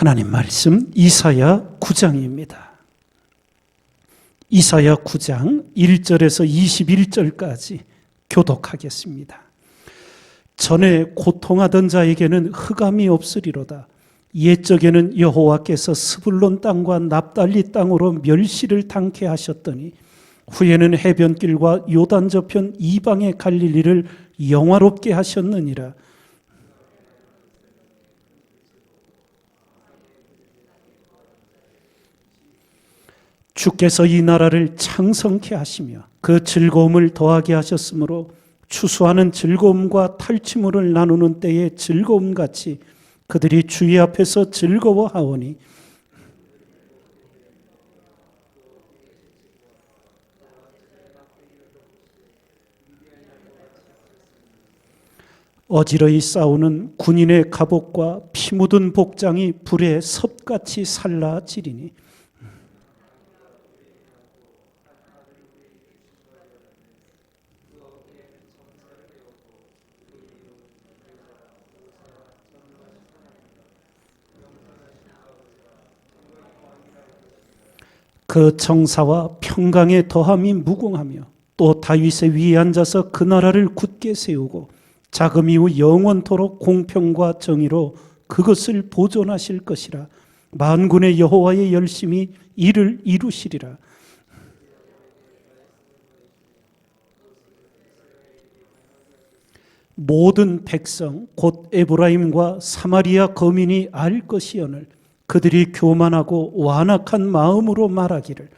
하나님 말씀 이사야 9장입니다. 이사야 9장 1절에서 21절까지 교독하겠습니다. 전에 고통하던 자에게는 흑암이 없으리로다. 옛적에는 여호와께서 스불론 땅과 납달리 땅으로 멸시를 당케 하셨더니 후에는 해변길과 요단 저편 이방의 갈릴리를 영화롭게 하셨느니라. 주께서 이 나라를 창성케 하시며 그 즐거움을 더하게 하셨으므로 추수하는 즐거움과 탈취물을 나누는 때의 즐거움같이 그들이 주의 앞에서 즐거워하오니 어지러이 싸우는 군인의 갑옷과 피 묻은 복장이 불에 섭같이 살라지리니 그 정사와 평강의 더함이 무궁하며 또 다윗의 위에 앉아서 그 나라를 굳게 세우고 자금 이후 영원토록 공평과 정의로 그것을 보존하실 것이라. 만군의 여호와의 열심히 이를 이루시리라. 모든 백성 곧 에브라임과 사마리아 거민이 알 것이오늘 그들이 교만하고 완악한 마음으로 말하기를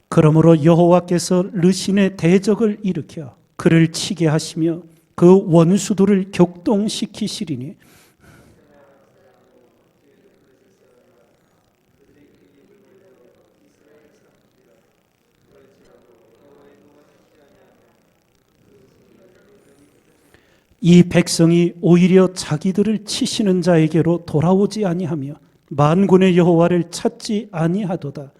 그러므로 여호와께서 르신의 대적을 일으켜 그를 치게 하시며 그 원수들을 격동시키시리니 이 백성이 오히려 자기들을 치시는 자에게로 돌아오지 아니하며 만군의 여호와를 찾지 아니하도다.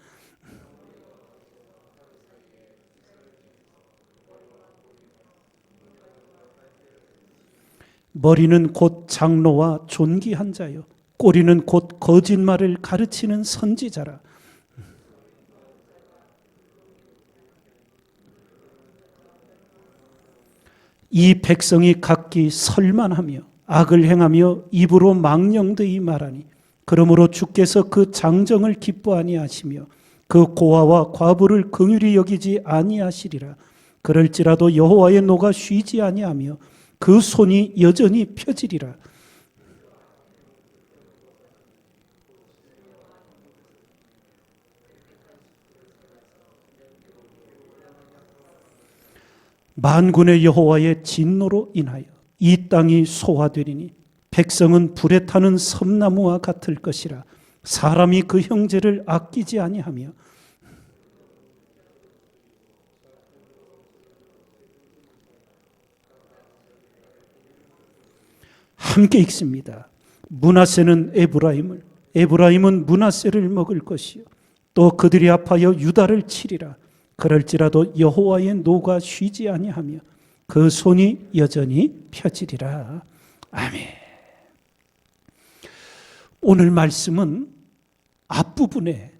머리는 곧 장로와 존귀한 자요 꼬리는 곧 거짓말을 가르치는 선지자라. 이 백성이 각기 설만하며 악을 행하며 입으로 망령되이 말하니 그러므로 주께서 그 장정을 기뻐하니 하시며 그 고아와 과부를 긍휼히 여기지 아니하시리라. 그럴지라도 여호와의 노가 쉬지 아니하며 그 손이 여전히 펴지리라. 만군의 여호와의 진노로 인하여 이 땅이 소화되리니 백성은 불에 타는 섬나무와 같을 것이라. 사람이 그 형제를 아끼지 아니하며 함께 읽습니다. 므낫세는 에브라임을 에브라임은 므낫세를 먹을 것이요 또 그들이 합하여 유다를 치리라. 그럴지라도 여호와의 노가 쉬지 아니하며 그 손이 여전히 펴지리라. 아멘. 오늘 말씀은 앞부분에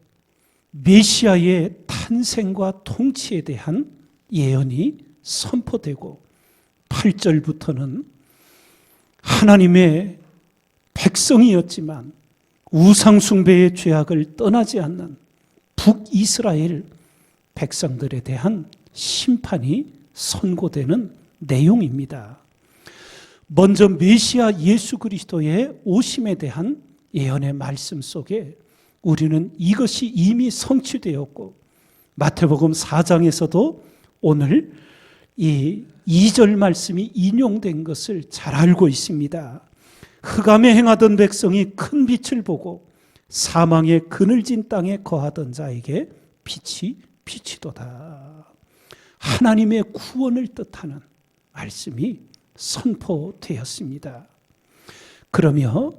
메시아의 탄생과 통치에 대한 예언이 선포되고 8절부터는 하나님의 백성이었지만 우상숭배의 죄악을 떠나지 않는 북이스라엘 백성들에 대한 심판이 선고되는 내용입니다. 먼저 메시아 예수 그리스도의 오심에 대한 예언의 말씀 속에 우리는 이것이 이미 성취되었고 마태복음 4장에서도 오늘 이 2절 말씀이 인용된 것을 잘 알고 있습니다. 흑암에 행하던 백성이 큰 빛을 보고 사망의 그늘진 땅에 거하던 자에게 빛이 비치도다. 하나님의 구원을 뜻하는 말씀이 선포되었습니다. 그러며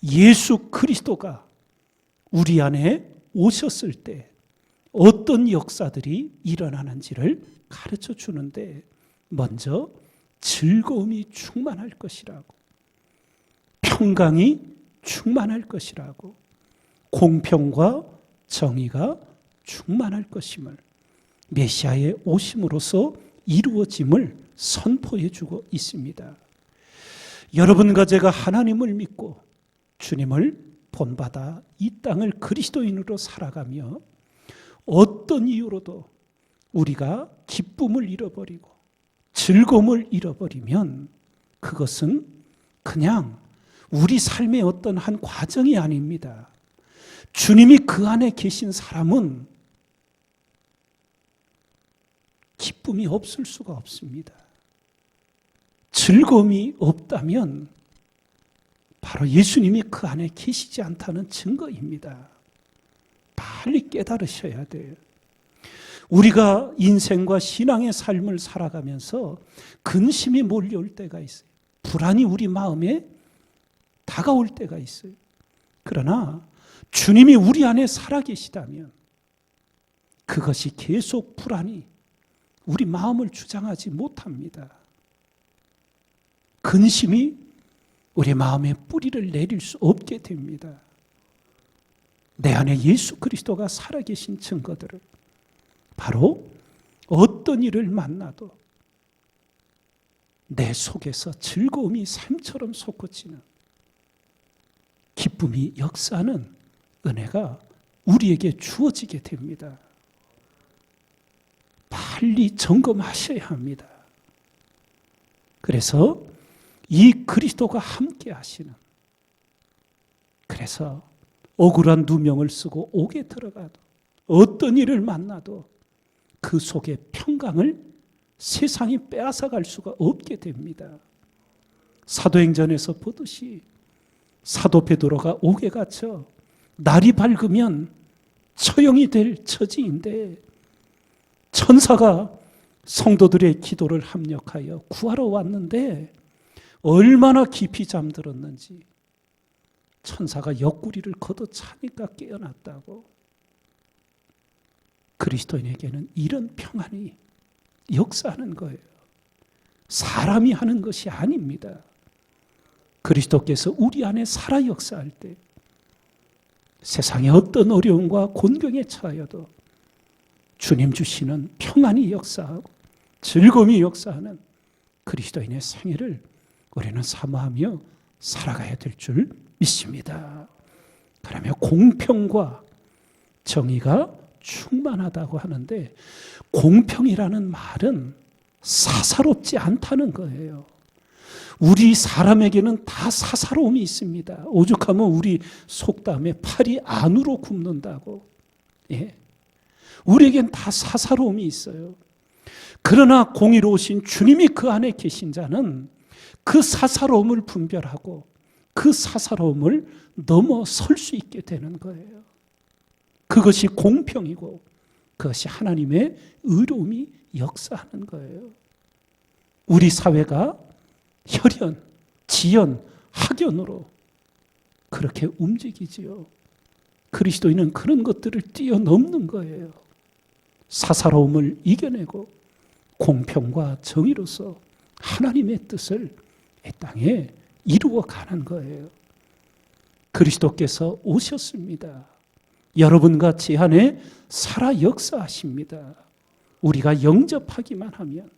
예수 그리스도가 우리 안에 오셨을 때 어떤 역사들이 일어나는지를 가르쳐 주는데, 먼저 즐거움이 충만할 것이라고, 평강이 충만할 것이라고, 공평과 정의가 충만할 것임을, 메시아의 오심으로써 이루어짐을 선포해 주고 있습니다. 여러분과 제가 하나님을 믿고 주님을 본받아 이 땅을 그리스도인으로 살아가며 어떤 이유로도 우리가 기쁨을 잃어버리고 즐거움을 잃어버리면 그것은 그냥 우리 삶의 어떤 한 과정이 아닙니다. 주님이 그 안에 계신 사람은 기쁨이 없을 수가 없습니다. 즐거움이 없다면 바로 예수님이 그 안에 계시지 않다는 증거입니다. 빨리 깨달으셔야 돼요. 우리가 인생과 신앙의 삶을 살아가면서 근심이 몰려올 때가 있어요. 불안이 우리 마음에 다가올 때가 있어요. 그러나 주님이 우리 안에 살아계시다면 그것이 계속 불안이 우리 마음을 주장하지 못합니다. 근심이 우리 마음에 뿌리를 내릴 수 없게 됩니다. 내 안에 예수 그리스도가 살아계신 증거들을 바로 어떤 일을 만나도 내 속에서 즐거움이 샘처럼 솟구치는 기쁨이 역사하는 은혜가 우리에게 주어지게 됩니다. 빨리 점검하셔야 합니다. 그래서 이 그리스도가 함께 하시는, 그래서 억울한 누명을 쓰고 옥에 들어가도 어떤 일을 만나도 그 속에 평강을 세상이 빼앗아갈 수가 없게 됩니다. 사도행전에서 보듯이 사도 베드로가 옥에 갇혀 날이 밝으면 처형이 될 처지인데 천사가 성도들의 기도를 합력하여 구하러 왔는데 얼마나 깊이 잠들었는지 천사가 옆구리를 걷어차니까 깨어났다고. 그리스도인에게는 이런 평안이 역사하는 거예요. 사람이 하는 것이 아닙니다. 그리스도께서 우리 안에 살아 역사할 때 세상의 어떤 어려움과 곤경에 처하여도 주님 주시는 평안이 역사하고 즐거움이 역사하는 그리스도인의 생애를 우리는 사모하며 살아가야 될 줄 믿습니다. 그러면 공평과 정의가 충만하다고 하는데, 공평이라는 말은 사사롭지 않다는 거예요. 우리 사람에게는 다 사사로움이 있습니다. 오죽하면 우리 속담에 팔이 안으로 굽는다고. 예. 우리에겐 다 사사로움이 있어요. 그러나 공의로우신 주님이 그 안에 계신 자는 그 사사로움을 분별하고 그 사사로움을 넘어설 수 있게 되는 거예요. 그것이 공평이고 그것이 하나님의 의로움이 역사하는 거예요. 우리 사회가 혈연, 지연, 학연으로 그렇게 움직이지요. 그리스도인은 그런 것들을 뛰어넘는 거예요. 사사로움을 이겨내고 공평과 정의로서 하나님의 뜻을 이 땅에 이루어가는 거예요. 그리스도께서 오셨습니다. 여러분과 제 안에 살아 역사하십니다. 우리가 영접하기만 하면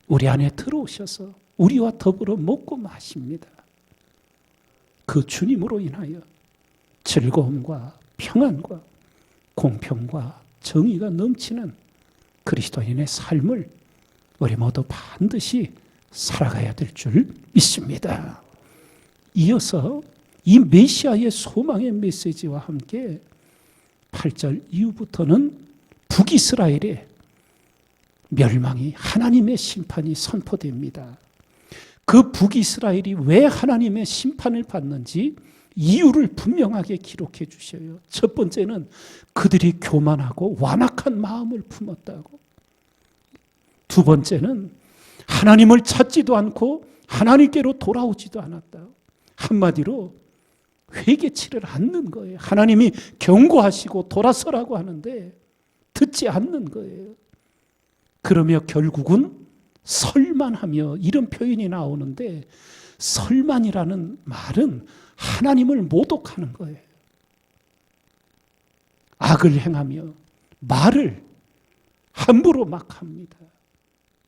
우리 안에 들어오셔서 우리와 더불어 먹고 마십니다. 그 주님으로 인하여 즐거움과 평안과 공평과 정의가 넘치는 그리스도인의 삶을 우리 모두 반드시 살아가야 될 줄 믿습니다. 이어서 이 메시아의 소망의 메시지와 함께 8절 이후부터는 북이스라엘의 멸망이, 하나님의 심판이 선포됩니다. 그 북이스라엘이 왜 하나님의 심판을 받는지 이유를 분명하게 기록해 주셔요. 첫 번째는 그들이 교만하고 완악한 마음을 품었다고. 두 번째는 하나님을 찾지도 않고 하나님께로 돌아오지도 않았다. 한마디로 회개치를 않는 거예요. 하나님이 경고하시고 돌아서라고 하는데 듣지 않는 거예요. 그러며 결국은 설만하며 이런 표현이 나오는데, 설만이라는 말은 하나님을 모독하는 거예요. 악을 행하며 말을 함부로 막 합니다.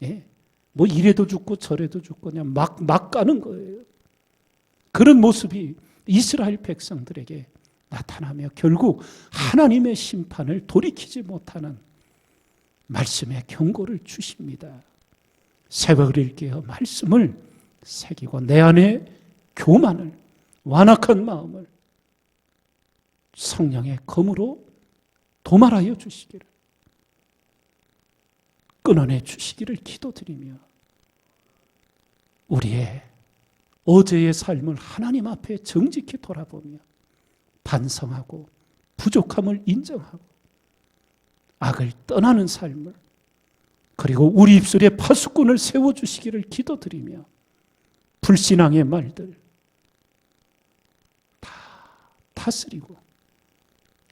예. 뭐 이래도 죽고 저래도 죽고 그냥 막 가는 거예요. 그런 모습이 이스라엘 백성들에게 나타나며 결국 하나님의 심판을 돌이키지 못하는 말씀의 경고를 주십니다. 새벽을 일깨어 말씀을 새기고 내 안에 교만을, 완악한 마음을 성령의 검으로 도말하여 주시기를, 끊어내 주시기를 기도드리며 우리의 어제의 삶을 하나님 앞에 정직히 돌아보며 반성하고 부족함을 인정하고 악을 떠나는 삶을, 그리고 우리 입술에 파수꾼을 세워주시기를 기도드리며 불신앙의 말들 다 다스리고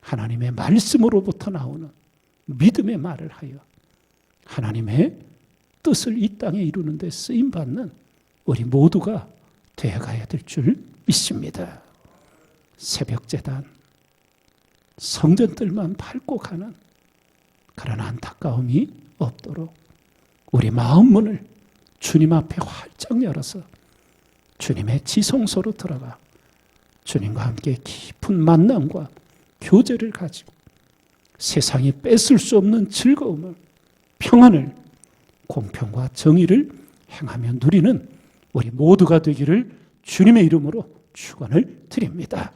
하나님의 말씀으로부터 나오는 믿음의 말을 하여 하나님의 뜻을 이 땅에 이루는 데 쓰임받는 우리 모두가 되어가야 될 줄 믿습니다. 새벽제단, 성전들만 밟고 가는 그런 안타까움이 없도록 우리 마음 문을 주님 앞에 활짝 열어서 주님의 지성소로 들어가 주님과 함께 깊은 만남과 교제를 가지고 세상이 뺏을 수 없는 즐거움을, 평안을, 공평과 정의를 행하며 누리는 우리 모두가 되기를 주님의 이름으로 축원을 드립니다.